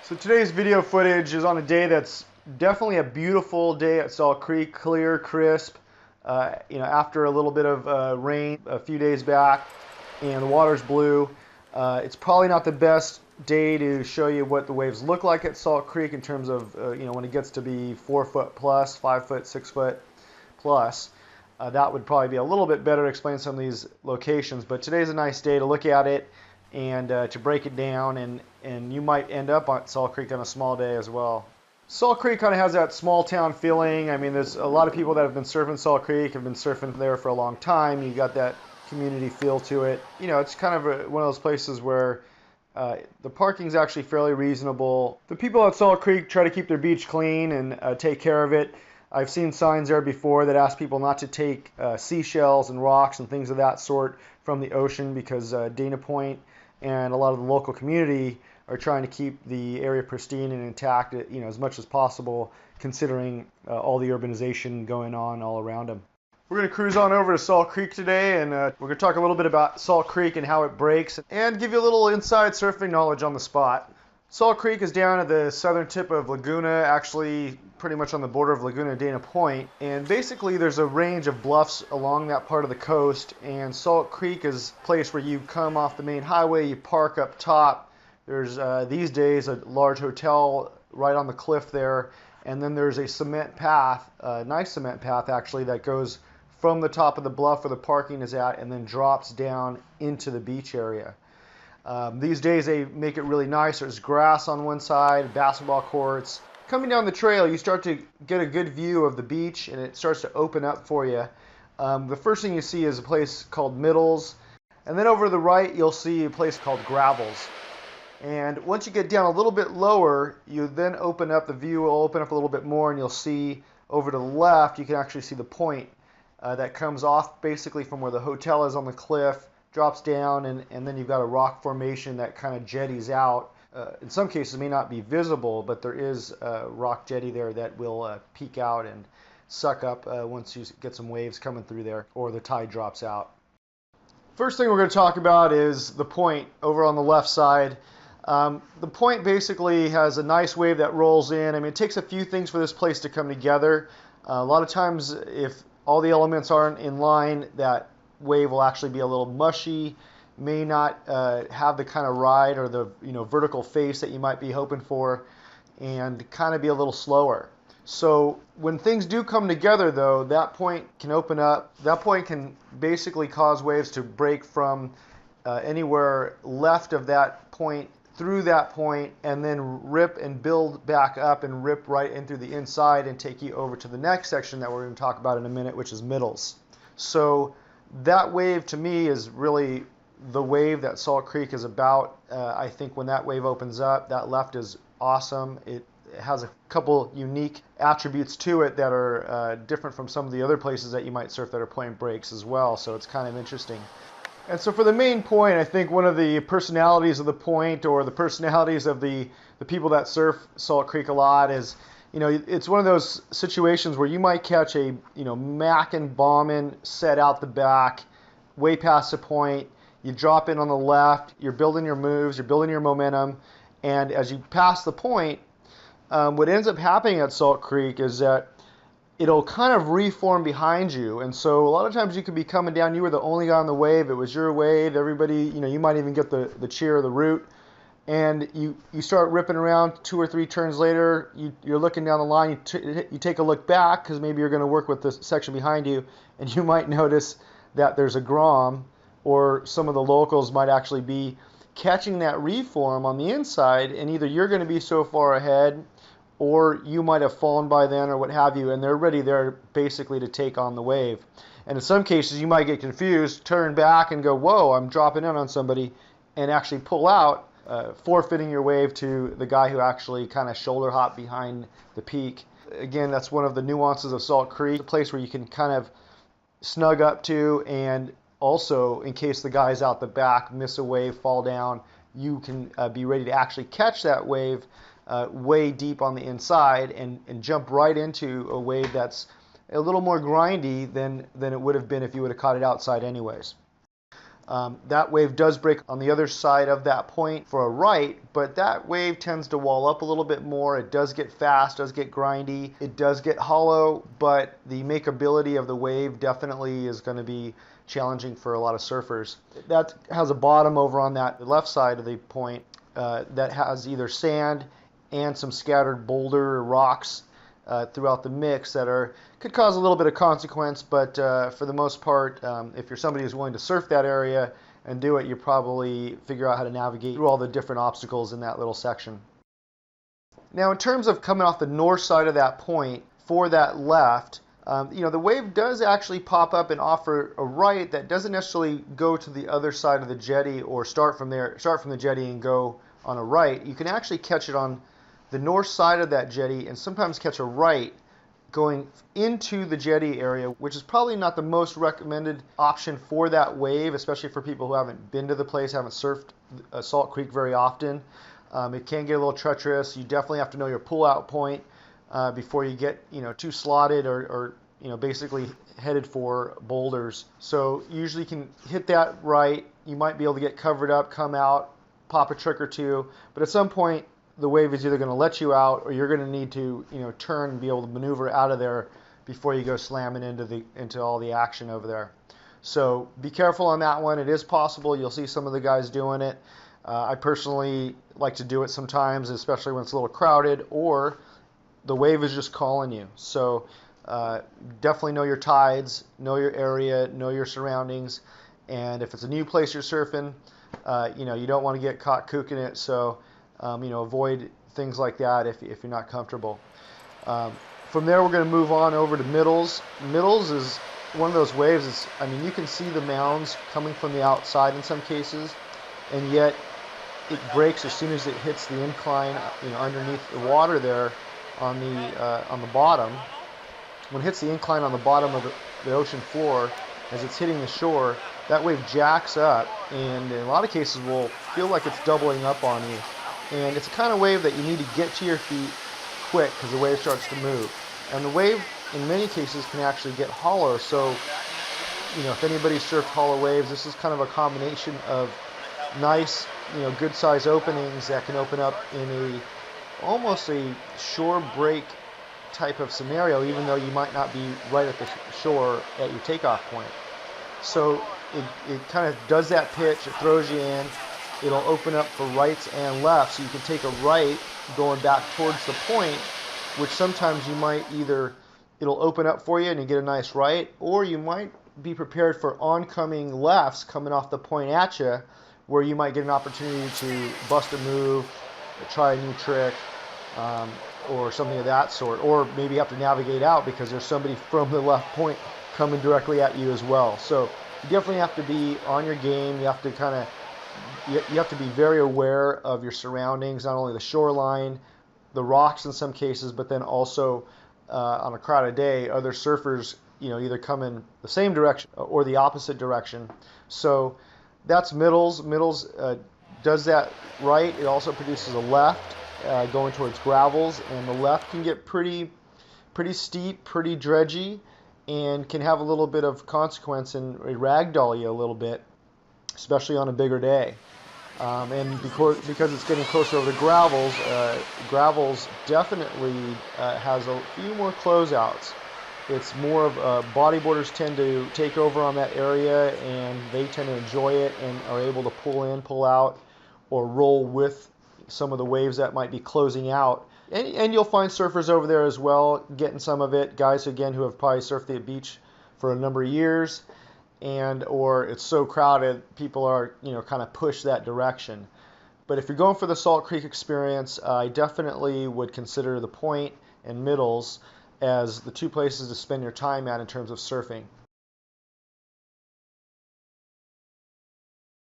So today's video footage is on a day that's definitely a beautiful day at Salt Creek, clear, crisp. After a little bit of rain a few days back, and the water's blue. It's probably not the best day to show you what the waves look like at Salt Creek in terms of when it gets to be 4 foot plus, 5 foot, 6 foot plus. That would probably be a little bit better to explain some of these locations. But today's a nice day to look at it and to break it down, and you might end up on Salt Creek on a small day as well. Salt Creek kind of has that small town feeling. I mean, there's a lot of people that have been surfing Salt Creek, have been surfing there for a long time. You got that community feel to it. It's kind of one of those places where the parking's actually fairly reasonable. The people at Salt Creek try to keep their beach clean and take care of it. I've seen signs there before that ask people not to take seashells and rocks and things of that sort from the ocean because Dana Point and a lot of the local community are trying to keep the area pristine and intact, as much as possible, considering all the urbanization going on all around them. We're going to cruise on over to Salt Creek today, and we're going to talk a little bit about Salt Creek and how it breaks, and give you a little inside surfing knowledge on the spot. Salt Creek is down at the southern tip of Laguna, actually pretty much on the border of Laguna and Dana Point, and basically there's a range of bluffs along that part of the coast, and Salt Creek is a place where you come off the main highway, you park up top. There's these days a large hotel right on the cliff there, and then there's a cement path, a nice cement path actually, that goes from the top of the bluff where the parking is at and then drops down into the beach area. These days they make it really nice. There's grass on one side, basketball courts. Coming down the trail, you start to get a good view of the beach, and it starts to open up for you. The first thing you see is a place called Middles, and then over to the right you'll see a place called Gravels. And once you get down a little bit lower, you then open up, the view will open up a little bit more, and you'll see over to the left, you can actually see the point that comes off basically from where the hotel is on the cliff, drops down, and then you've got a rock formation that kind of jetties out. In some cases it may not be visible, but there is a rock jetty there that will peek out and suck up once you get some waves coming through there or the tide drops out. First thing we're going to talk about is the point over on the left side. The point basically has a nice wave that rolls in. I mean, it takes a few things for this place to come together. A lot of times if all the elements aren't in line, that wave will actually be a little mushy, may not have the kind of ride or the vertical face that you might be hoping for, and kind of be a little slower. So when things do come together though, that point can open up. That point can basically cause waves to break from anywhere left of that point through that point, and then rip and build back up and rip right in through the inside and take you over to the next section that we're going to talk about in a minute, which is Middles. So that wave to me is really the wave that Salt Creek is about. I think when that wave opens up, that left is awesome. It has a couple unique attributes to it that are different from some of the other places that you might surf that are point breaks as well, so it's kind of interesting. And so for the main point, I think one of the personalities of the point, or the personalities of the people that surf Salt Creek a lot, is it's one of those situations where you might catch a mackin' bombing set out the back, way past the point. You drop in on the left, you're building your moves, you're building your momentum, and as you pass the point, what ends up happening at Salt Creek is that it'll kind of reform behind you. And so a lot of times you could be coming down, you were the only guy on the wave, it was your wave, everybody, you might even get the cheer or the root, and you start ripping around 2 or 3 turns later, you're looking down the line, you take a look back because maybe you're going to work with this section behind you, and you might notice that there's a grom, or some of the locals might actually be catching that reform on the inside, and either you're going to be so far ahead, or you might have fallen by then, or what have you, and they're ready there basically to take on the wave. And in some cases you might get confused, turn back and go, whoa, I'm dropping in on somebody, and actually pull out, forfeiting your wave to the guy who actually kind of shoulder hop behind the peak. Again, that's one of the nuances of Salt Creek, a place where you can kind of snug up to, and also in case the guy's out the back, miss a wave, fall down, you can be ready to actually catch that wave way deep on the inside and jump right into a wave that's a little more grindy than it would have been if you would have caught it outside anyways. That wave does break on the other side of that point for a right, but that wave tends to wall up a little bit more. It does get fast, does get grindy, it does get hollow, but the makeability of the wave definitely is going to be challenging for a lot of surfers. That has a bottom over on that left side of the point that has either sand and some scattered boulder or rocks throughout the mix that could cause a little bit of consequence, but for the most part, if you're somebody who's willing to surf that area and do it, you probably figure out how to navigate through all the different obstacles in that little section. Now, in terms of coming off the north side of that point for that left, the wave does actually pop up and offer a right that doesn't necessarily go to the other side of the jetty or start from the jetty and go on a right. You can actually catch it on the north side of that jetty and sometimes catch a right going into the jetty area, which is probably not the most recommended option for that wave, especially for people who haven't been to the place, haven't surfed Salt Creek very often. It can get a little treacherous. You definitely have to know your pull-out point before you get too slotted or basically headed for boulders. So usually you can hit that right. You might be able to get covered up, come out, pop a trick or two, but at some point the wave is either going to let you out or you're going to need to turn and be able to maneuver out of there before you go slamming into all the action over there. So be careful on that one. It is possible. You'll see some of the guys doing it. I personally like to do it sometimes, especially when it's a little crowded or the wave is just calling you. So definitely know your tides, know your area, know your surroundings, and if it's a new place you're surfing, you don't want to get caught kooking it. So avoid things like that if you're not comfortable. From there, we're going to move on over to middles. Middles is one of those waves. You can see the mounds coming from the outside in some cases, and yet it breaks as soon as it hits the incline, underneath the water there on the bottom. When it hits the incline on the bottom of the ocean floor, as it's hitting the shore, that wave jacks up, and in a lot of cases will feel like it's doubling up on you. And it's a kind of wave that you need to get to your feet quick because the wave starts to move. And the wave, in many cases, can actually get hollow. So, if anybody's surfed hollow waves, this is kind of a combination of nice, good size openings that can open up in almost a shore break type of scenario, even though you might not be right at the shore at your takeoff point. So it kind of does that pitch, it throws you in. It'll open up for rights and lefts, so you can take a right going back towards the point, which sometimes you might it'll open up for you and you get a nice right, or you might be prepared for oncoming lefts coming off the point at you, where you might get an opportunity to bust a move, try a new trick, or something of that sort, or maybe you have to navigate out because there's somebody from the left point coming directly at you as well. So you definitely have to be on your game. You have to be very aware of your surroundings, not only the shoreline, the rocks in some cases, but then also on a crowded day, other surfers, either come in the same direction or the opposite direction. So that's middles. Middles does that right. It also produces a left going towards gravels, and the left can get pretty steep, pretty dredgy, and can have a little bit of consequence and ragdoll you a little bit, especially on a bigger day. And because it's getting closer over to gravels, gravels definitely has a few more closeouts. It's more of bodyboarders tend to take over on that area, and they tend to enjoy it and are able to pull in, pull out, or roll with some of the waves that might be closing out. And you'll find surfers over there as well, getting some of it. Guys, again, who have probably surfed the beach for a number of years, or it's so crowded, people are, kind of push that direction. But if you're going for the Salt Creek experience, I definitely would consider the point and middles as the two places to spend your time at in terms of surfing.